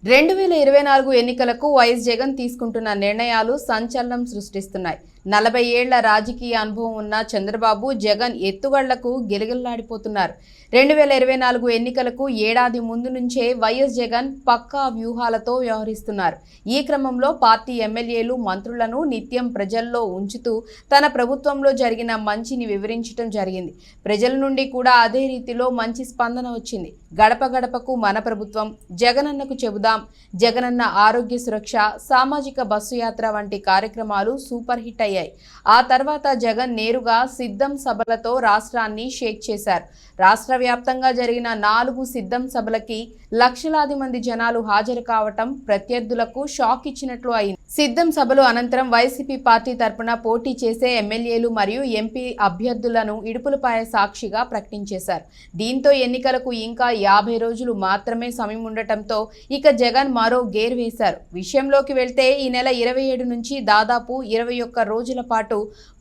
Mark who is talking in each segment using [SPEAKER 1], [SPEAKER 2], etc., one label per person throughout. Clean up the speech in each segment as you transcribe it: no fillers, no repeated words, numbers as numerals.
[SPEAKER 1] 2024 ఎన్నికలకు వైఎస్ జగన్ తీసుకుంటున్న నిర్ణయాలు సంచలనం సృష్టిస్తున్నాయి. 40 ఏళ్ల రాజకీయ అనుభవం ఉన్న చంద్రబాబు, జగన్ ఎత్తుగళ్లకు గిలగిల్లాడిపోతున్నారు. 2024 ఎన్నికలకు ఏడాది ముందు నుంచే వైఎస్ జగన్ పక్కా వ్యూహాలతో వ్యవహరిస్తున్నారు. ఈ క్రమంలో పార్టీ ఎమ్మెల్యేలు, మంత్రులను నిత్యం ప్రజల్లో ఉంచుతూ తన ప్రభుత్వంలో జరిగిన మంచిని వివరించడం జరిగింది. ప్రజల నుండి కూడా అదే రీతిలో మంచి స్పందన వచ్చింది. గడప గడపకు మన ప్రభుత్వం, జగనన్నకు చెబుదాం, జగనన్న ఆరోగ్య సురక్ష, సామాజిక బస్సు యాత్ర వంటి కార్యక్రమాలు సూపర్ హిట్ అయ్యాయి. ఆ తర్వాత జగన్ నేరుగా సిద్ధం సభలతో రాష్ట్రాన్ని షేక్ చేశారు. రాష్ట్ర వ్యాప్తంగా జరిగిన 4 సిద్ధం సభలకి లక్షలాది మంది జనాలు హాజరు కావటం ప్రత్యర్థులకు షాక్ ఇచ్చినట్లు అయింది. సిద్ధం సభలు అనంతరం వైసీపీ పార్టీ తరపున పోటీ చేసే ఎమ్మెల్యేలు మరియు ఎంపీ అభ్యర్థులను ఇడుపులపాయ సాక్షిగా ప్రకటించేశారు. దీంతో ఎన్నికలకు ఇంకా 50 రోజులు మాత్రమే సమయం ఉండటంతో ఇక జగన్ మరో గేర్ వేశారు. విషయంలోకి వెళ్తే ఈ నెల 27 నుంచి దాదాపు 21 రోజుల పాటు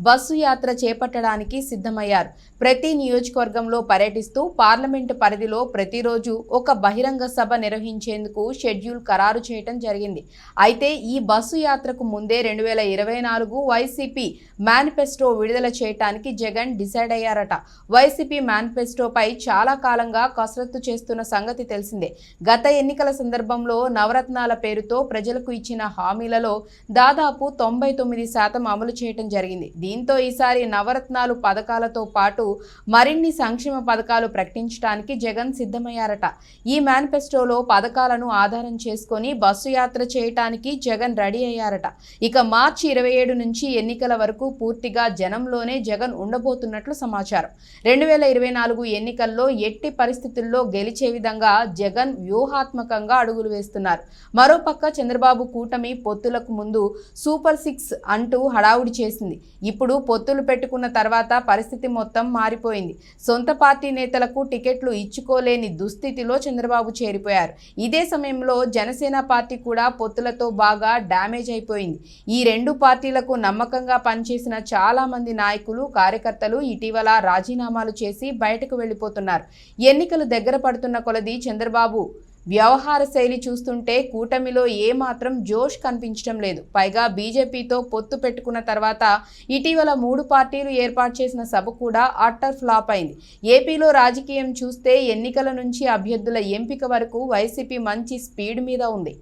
[SPEAKER 1] బస్సు యాత్ర చేపట్టడానికి సిద్ధమయ్యారు. ప్రతి నియోజకవర్గంలో పర్యటిస్తూ పార్లమెంటు పరిధిలో ప్రతిరోజు ఒక బహిరంగ సభ నిర్వహించేందుకు షెడ్యూల్ ఖరారు చేయడం జరిగింది. అయితే ఈ బస్సు యాత్రకు ముందే 2024 వైసీపీ మేనిఫెస్టో విడుదల చేయడానికి జగన్ డిసైడ్ అయ్యారట. వైసీపీ మేనిఫెస్టోపై చాలా కాలంగా కసరత్తు చేస్తున్న సంగతి తెలిసిందే. గత ఎన్నికల సందర్భంలో నవరత్నాల పేరుతో ప్రజలకు ఇచ్చిన హామీలలో దాదాపు 99% అమలు చేయడం జరిగింది. దీంతో ఈసారి నవరత్నాలు పథకాలతో పాటు మరిన్ని సంక్షేమ పథకాలు ప్రకటించడానికి జగన్ సిద్ధమయ్యారట. ఈ మేనిఫెస్టోలో పథకాలను ఆధారం చేసుకొని బస్సు యాత్ర చేయటానికి జగన్ రెడీ అయ్యారట. ఇక మార్చి 27 నుంచి ఎన్నికల వరకు పూర్తిగా జనంలోనే జగన్ ఉండబోతున్నట్లు సమాచారం. 2024 ఎన్నికల్లో ఎట్టి పరిస్థితుల్లో గెలిచే విధంగా జగన్ వ్యూహాత్మకంగా అడుగులు వేస్తున్నారు. మరోపక్క చంద్రబాబు కూటమి పొత్తులకు ముందు సూపర్ 6 అంటూ హడావుడి చేసింది. ఇప్పుడు పొత్తులు పెట్టుకున్న తర్వాత పరిస్థితి మొత్తం మారిపోయింది. సొంత పార్టీ నేతలకు టికెట్లు ఇచ్చుకోలేని దుస్థితిలో చంద్రబాబు చేరిపోయారు. ఇదే సమయంలో జనసేన పార్టీ కూడా పొత్తులతో బాగా డ్యామేజ్ అయిపోయింది. ఈ రెండు పార్టీలకు నమ్మకంగా పనిచేసిన చాలా మంది నాయకులు, కార్యకర్తలు ఇటీవల రాజీనామాలు చేసి బయటకు వెళ్లిపోతున్నారు. ఎన్నికలు దగ్గర పడుతున్న కొలది చంద్రబాబు వ్యవహార శైలి చూస్తుంటే కూటమిలో ఏమాత్రం జోష్ కనిపించడం లేదు. పైగా బీజేపీతో పొత్తు పెట్టుకున్న తర్వాత ఇటీవల 3 పార్టీలు ఏర్పాటు చేసిన సభ కూడా అట్టర్ ఫ్లాప్ అయింది. ఏపీలో రాజకీయం చూస్తే ఎన్నికల నుంచి అభ్యర్థుల ఎంపిక వరకు వైసీపీ మంచి స్పీడ్ మీద ఉంది.